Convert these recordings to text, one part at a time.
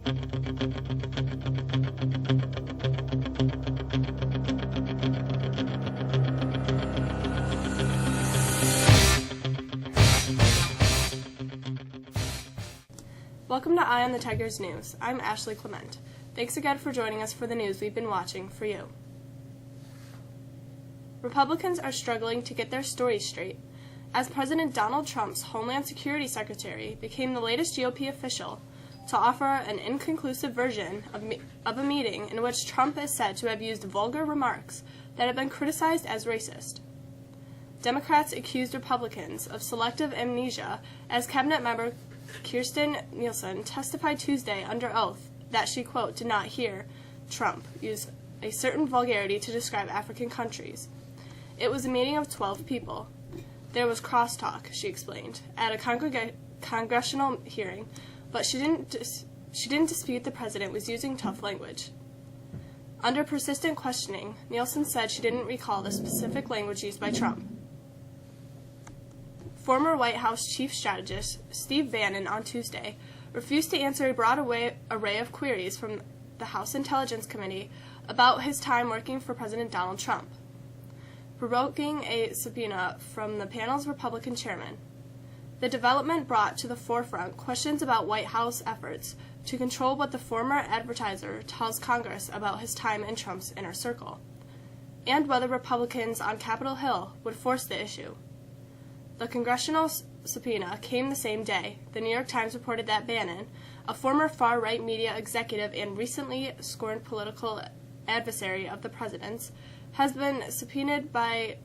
Welcome to Eye on the Tigers News. I'm Ashley Clement. Thanks again for joining us for the news we've been watching for you. Republicans are struggling to get their story straight, as President Donald Trump's Homeland Security Secretary became the latest GOP official to offer an inconclusive version of a meeting in which Trump is said to have used vulgar remarks that have been criticized as racist. Democrats accused Republicans of selective amnesia as cabinet member Kirstjen Nielsen testified Tuesday under oath that she, quote, did not hear Trump use a certain vulgarity to describe African countries. It was a meeting of 12 people. There was crosstalk, she explained, at a congressional hearing, but she didn't dispute the president was using tough language. Under persistent questioning, Nielsen said she didn't recall the specific language used by Trump. Former White House chief strategist Steve Bannon on Tuesday refused to answer a broad array of queries from the House Intelligence Committee about his time working for President Donald Trump, provoking a subpoena from the panel's Republican chairman. The development brought to the forefront questions about White House efforts to control what the former advertiser tells Congress about his time in Trump's inner circle, and whether Republicans on Capitol Hill would force the issue. The congressional subpoena came the same day. The New York Times reported that Bannon, a former far-right media executive and recently scorned political adversary of the president's, has been subpoenaed by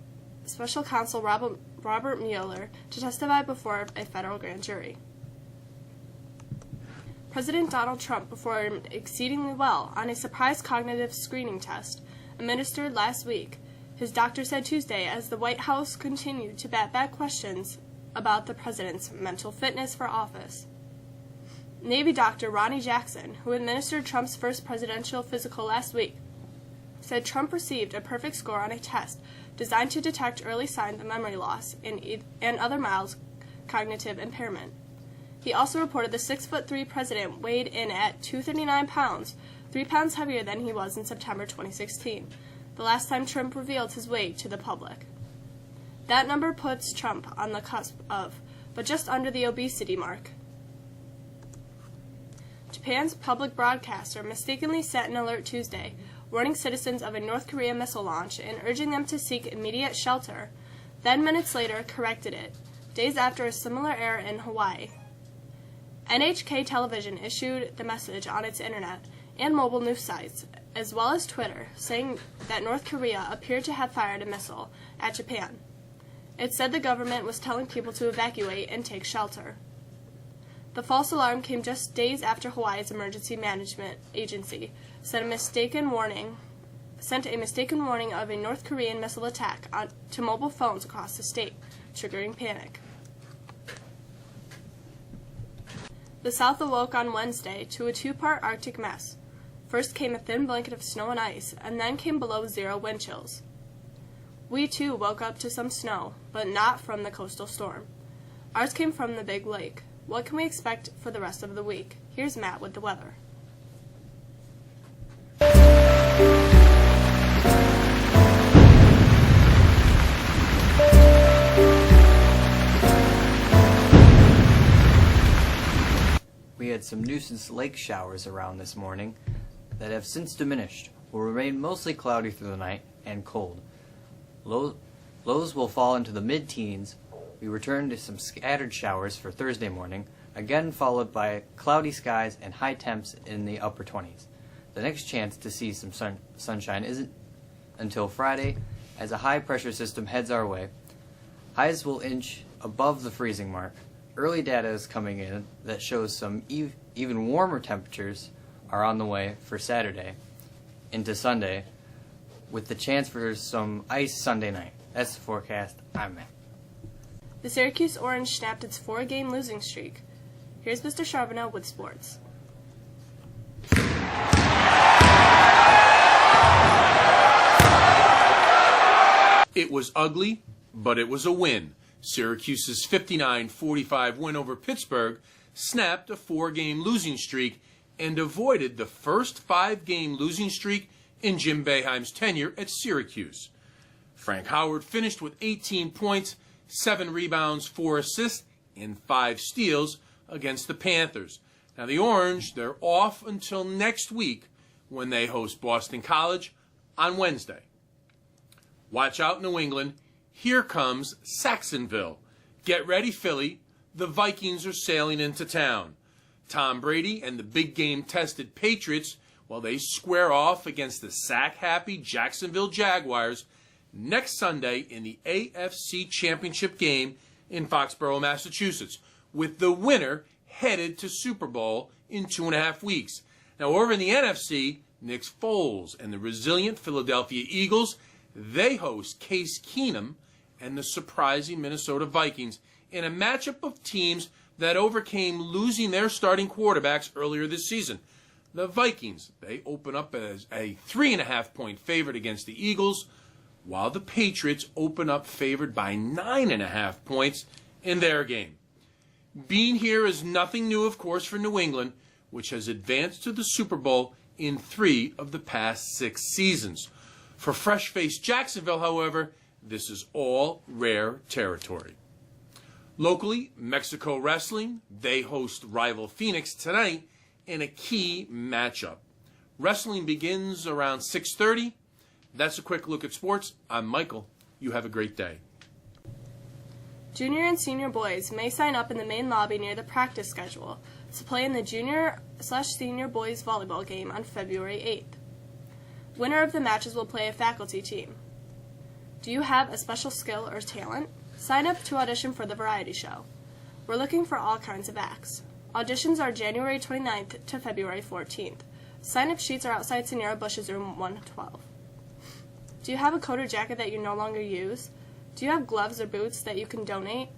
special counsel Robert Mueller to testify before a federal grand jury. President Donald Trump performed exceedingly well on a surprise cognitive screening test administered last week, his doctor said Tuesday, as the White House continued to bat back questions about the president's mental fitness for office. Navy doctor Ronnie Jackson, who administered Trump's first presidential physical last week, said Trump received a perfect score on a test designed to detect early signs of memory loss and other mild cognitive impairment. He also reported the 6'3" president weighed in at 239 pounds, 3 pounds heavier than he was in September 2016. The last time Trump revealed his weight to the public. That number puts Trump on the cusp of, but just under the obesity mark. Japan's public broadcaster mistakenly set an alert Tuesday, warning citizens of a North Korean missile launch and urging them to seek immediate shelter, then minutes later corrected it, days after a similar error in Hawaii. NHK Television issued the message on its internet and mobile news sites, as well as Twitter, saying that North Korea appeared to have fired a missile at Japan. It said the government was telling people to evacuate and take shelter. The false alarm came just days after Hawaii's Emergency Management Agency sent a mistaken warning of a North Korean missile attack to mobile phones across the state, triggering panic. The South awoke on Wednesday to a two-part Arctic mess. First came a thin blanket of snow and ice, and then came below zero wind chills. We, too, woke up to some snow, but not from the coastal storm. Ours came from the Big Lake. What can we expect for the rest of the week? Here's Matt with the weather. We had some nuisance lake showers around this morning that have since diminished. Will remain mostly cloudy through the night and cold. Lows will fall into the mid-teens. We return to some scattered showers for Thursday morning, again followed by cloudy skies and high temps in the upper 20s. The next chance to see some sunshine isn't until Friday, as a high-pressure system heads our way. Highs will inch above the freezing mark. Early data is coming in that shows some even warmer temperatures are on the way for Saturday into Sunday, with the chance for some ice Sunday night. That's the forecast. I'm Matt. The Syracuse Orange snapped its 4-game losing streak. Here's Mr. Charbonneau with sports. It was ugly, but it was a win. Syracuse's 59-45 win over Pittsburgh snapped a 4-game losing streak and avoided the first 5-game losing streak in Jim Boeheim's tenure at Syracuse. Frank Howard finished with 18 points, 7 rebounds, 4 assists, and 5 steals against the Panthers. Now the Orange, they're off until next week when they host Boston College on Wednesday. Watch out, New England. Here comes Saxonville. Get ready, Philly. The Vikings are sailing into town. Tom Brady and the big game tested Patriots, well, they square off against the sack-happy Jacksonville Jaguars next Sunday in the AFC Championship game in Foxborough, Massachusetts, with the winner headed to Super Bowl in 2.5 weeks. Now, over in the NFC, Nick Foles and the resilient Philadelphia Eagles, they host Case Keenum and the surprising Minnesota Vikings in a matchup of teams that overcame losing their starting quarterbacks earlier this season. The Vikings, they open up as a 3.5-point favorite against the Eagles, while the Patriots open up favored by 9.5 points in their game. Being here is nothing new, of course, for New England, which has advanced to the Super Bowl in 3 of the past 6 seasons. For fresh-faced Jacksonville, however, this is all rare territory. Locally, Mexico Wrestling, they host rival Phoenix tonight in a key matchup. Wrestling begins around 6:30. That's a quick look at sports. I'm Michael. You have a great day. Junior and senior boys may sign up in the main lobby near the practice schedule to play in the junior/senior boys volleyball game on February 8th. Winner of the matches will play a faculty team. Do you have a special skill or talent? Sign up to audition for the variety show. We're looking for all kinds of acts. Auditions are January 29th to February 14th. Sign-up sheets are outside Sierra Bush's room 112. Do you have a coat or jacket that you no longer use? Do you have gloves or boots that you can donate?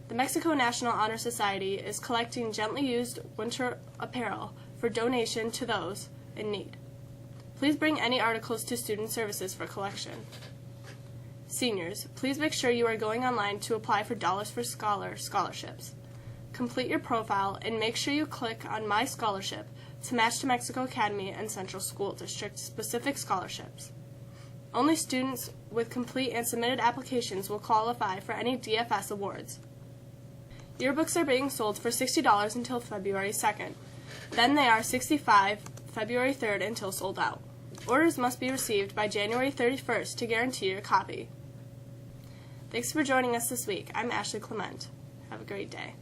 The Mexico National Honor Society is collecting gently used winter apparel for donation to those in need. Please bring any articles to Student Services for collection. Seniors, please make sure you are going online to apply for Dollars for scholarships. Complete your profile and make sure you click on My Scholarship to match to Mexico Academy and Central School District specific scholarships. Only students with complete and submitted applications will qualify for any DFS awards. Yearbooks are being sold for $60 until February 2nd. Then they are $65 February 3rd until sold out. Orders must be received by January 31st to guarantee your copy. Thanks for joining us this week. I'm Ashley Clement. Have a great day.